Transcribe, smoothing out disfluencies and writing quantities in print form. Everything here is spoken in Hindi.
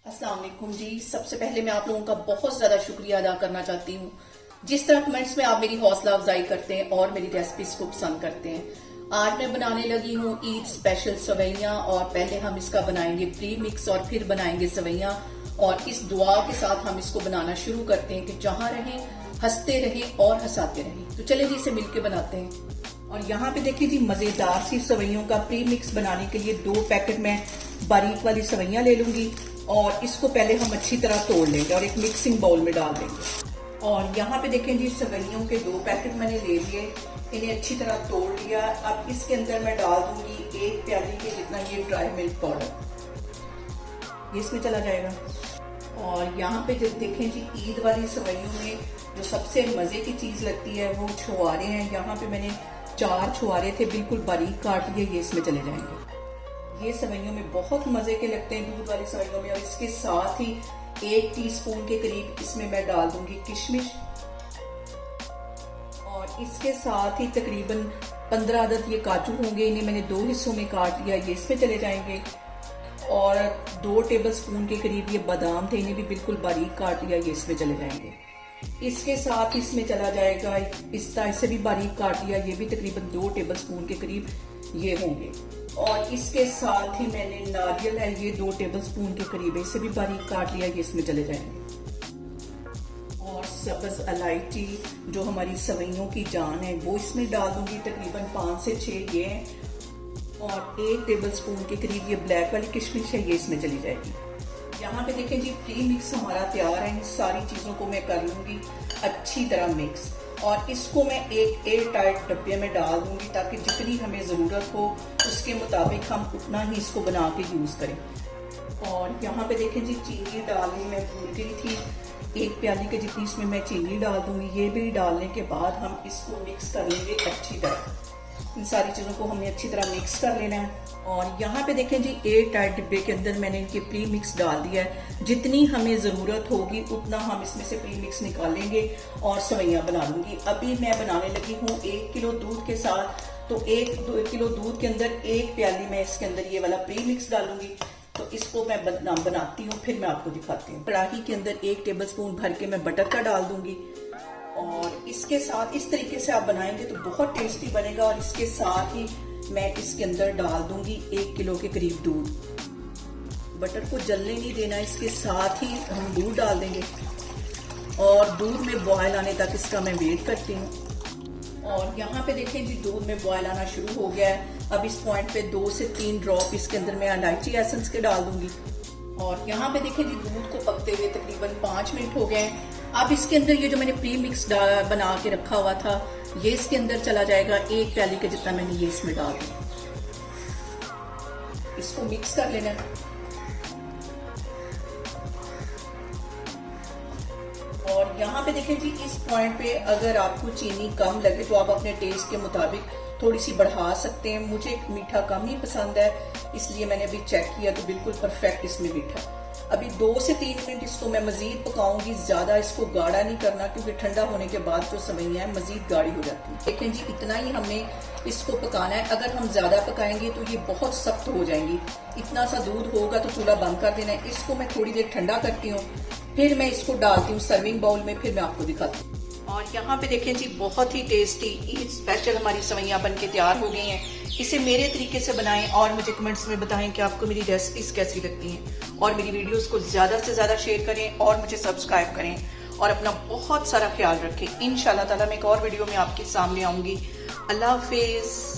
अस्सलाम वालेकुम जी। सबसे पहले मैं आप लोगों का बहुत ज्यादा शुक्रिया अदा करना चाहती हूँ। जिस तरह कमेंट्स में आप मेरी हौसला अफजाई करते हैं और मेरी रेसिपीज को पसंद करते हैं। आज मैं बनाने लगी हूँ ईद स्पेशल सवैयां, और पहले हम इसका बनाएंगे प्री मिक्स और फिर बनाएंगे सवैयां। और इस दुआ के साथ हम इसको बनाना शुरू करते हैं कि जहां रहें हंसते रहें और हंसाते रहें। तो चले जी इसे मिलके बनाते हैं। और यहाँ पे देखिए जी, मजेदार सी सवैयों का प्री मिक्स बनाने के लिए 2 पैकेट मैं बारीक वाली सवैयां ले लूंगी और इसको पहले हम अच्छी तरह तोड़ लेंगे और एक मिक्सिंग बाउल में डाल देंगे। और यहाँ पे देखें जी, सवैयों के 2 पैकेट मैंने ले लिए, इन्हें अच्छी तरह तोड़ लिया। अब इसके अंदर मैं डाल दूंगी 1 प्याली के जितना ये ड्राई मिल्क पाउडर, ये इसमें चला जाएगा। और यहाँ पे जब देखें जी, ईद वाली सवैयों में जो सबसे मजे की चीज लगती है वो छुआरे हैं। यहाँ पे मैंने 4 छुआरे थे, बिल्कुल बारीक काट लिए, ये इसमें चले जाएंगे। ये सवैयों में बहुत मजे के लगते हैं, दूध वाली सवैयों में। और इसके साथ ही 1 टीस्पून के करीब इसमें मैं डाल दूंगी किशमिश, और इसके साथ ही तकरीबन 15 अदद ये काजू होंगे, इन्हें मैंने 2 हिस्सों में काट लिया, ये इसमें चले जाएंगे। और 2 टेबलस्पून के करीब ये बादाम थे, इन्हें भी बिल्कुल बारीक काट लिया, ये इसमें चले जाएंगे। इसके साथ इसमें चला जाएगा पिस्ता, इसे भी बारीक काट लिया, ये भी तकरीबन 2 टेबलस्पून के करीब ये होंगे। और इसके साथ ही मैंने नारियल है, ये 2 टेबलस्पून के करीब, इसे भी बारीक काट लिया, ये इसमें चले जाएंगे। और सब्ज इलायची जो हमारी सवैयों की जान है वो इसमें डाल दूंगी, तकरीबन 5 से 6 ये हैं। और 1 टेबलस्पून के करीब ये ब्लैक वाली किशमिश है, ये इसमें चली जाएगी। यहाँ पे देखें जी, प्री मिक्स हमारा तैयार है। इन सारी चीजों को मैं कर लूंगी अच्छी तरह मिक्स, और इसको मैं एक एयर टाइट डब्बे में डाल दूंगी ताकि जितनी हमें जरूरत हो उसके मुताबिक हम उतना ही इसको बना के यूज करें। और यहाँ पे देखें जी, चीनी डालनी मैं भूल गई थी, 1 प्याली के जितनी इसमें मैं चीनी डाल दूंगी। ये भी डालने के बाद हम इसको मिक्स कर लेंगे अच्छी तरह। इन सारी चीजों को हमने अच्छी तरह मिक्स कर लेना है। और यहाँ पे देखें जी, एयर टाइट डिब्बे के अंदर मैंने इनके प्री मिक्स डाल दिया है। जितनी हमें जरूरत होगी उतना हम इसमें से प्री मिक्स निकालेंगे और सवैयां बना लूंगी। अभी मैं बनाने लगी हूँ 1 किलो दूध के साथ, तो 1 किलो दूध के अंदर 1 प्याली मैं इसके अंदर ये वाला प्री मिक्स डालूंगी। तो इसको मैं बनाती हूँ, फिर मैं आपको दिखाती हूँ। कढ़ाई के अंदर 1 टेबलस्पून भर के मैं बटर का डाल दूंगी, और इसके साथ इस तरीके से आप बनाएंगे तो बहुत टेस्टी बनेगा। और इसके साथ ही मैं इसके अंदर डाल दूंगी 1 किलो के करीब दूध। बटर को जलने नहीं देना, इसके साथ ही हम दूध डाल देंगे और दूध में बॉयल आने तक इसका मैं वेट करती हूँ। और यहाँ पे देखें जी, दूध में बॉयल आना शुरू हो गया है। अब इस पॉइंट पे 2 से 3 ड्रॉप इसके अंदर मैं इलायची एसेंस के डाल दूंगी। और यहाँ पे देखें जी, दूध को पकते हुए तकरीबन 5 मिनट हो गए हैं। अब इसके अंदर ये जो मैंने प्री मिक्स बना के रखा हुआ था ये इसके अंदर चला जाएगा। 1 प्याली के जितना मैंने ये इसमें डाल दिया, इसको मिक्स कर लेना है। और यहाँ पे देखें जी, इस पॉइंट पे अगर आपको चीनी कम लगे तो आप अपने टेस्ट के मुताबिक थोड़ी सी बढ़ा सकते हैं। मुझे मीठा कम ही पसंद है, इसलिए मैंने अभी चेक किया तो बिल्कुल परफेक्ट इसमें मीठा। अभी 2 से 3 मिनट इसको मैं मजीद पकाऊंगी, ज्यादा इसको गाढ़ा नहीं करना क्योंकि ठंडा होने के बाद जो सवैयां है मजीद गाढ़ी हो जाती है। लेकिन जी, इतना ही हमने इसको पकाना है। अगर हम ज्यादा पकाएंगे तो ये बहुत सख्त हो जाएंगी। इतना सा दूध होगा तो चूल्हा बंद कर देना है। इसको मैं थोड़ी देर ठंडा करती हूँ, फिर मैं इसको डालती हूँ सर्विंग बाउल में, फिर मैं आपको दिखाती हूँ। और यहाँ पे देखें जी, बहुत ही टेस्टी ईद स्पेशल हमारी सवैयां बन के तैयार हो गई हैं। इसे मेरे तरीके से बनाएं और मुझे कमेंट्स में बताएं कि आपको मेरी रेसिपीज कैसी लगती हैं। और मेरी वीडियोस को ज्यादा से ज्यादा शेयर करें और मुझे सब्सक्राइब करें और अपना बहुत सारा ख्याल रखें। इंशाल्लाह ताला मैं एक और वीडियो में आपके सामने आऊंगी। अल्लाह हाफिज।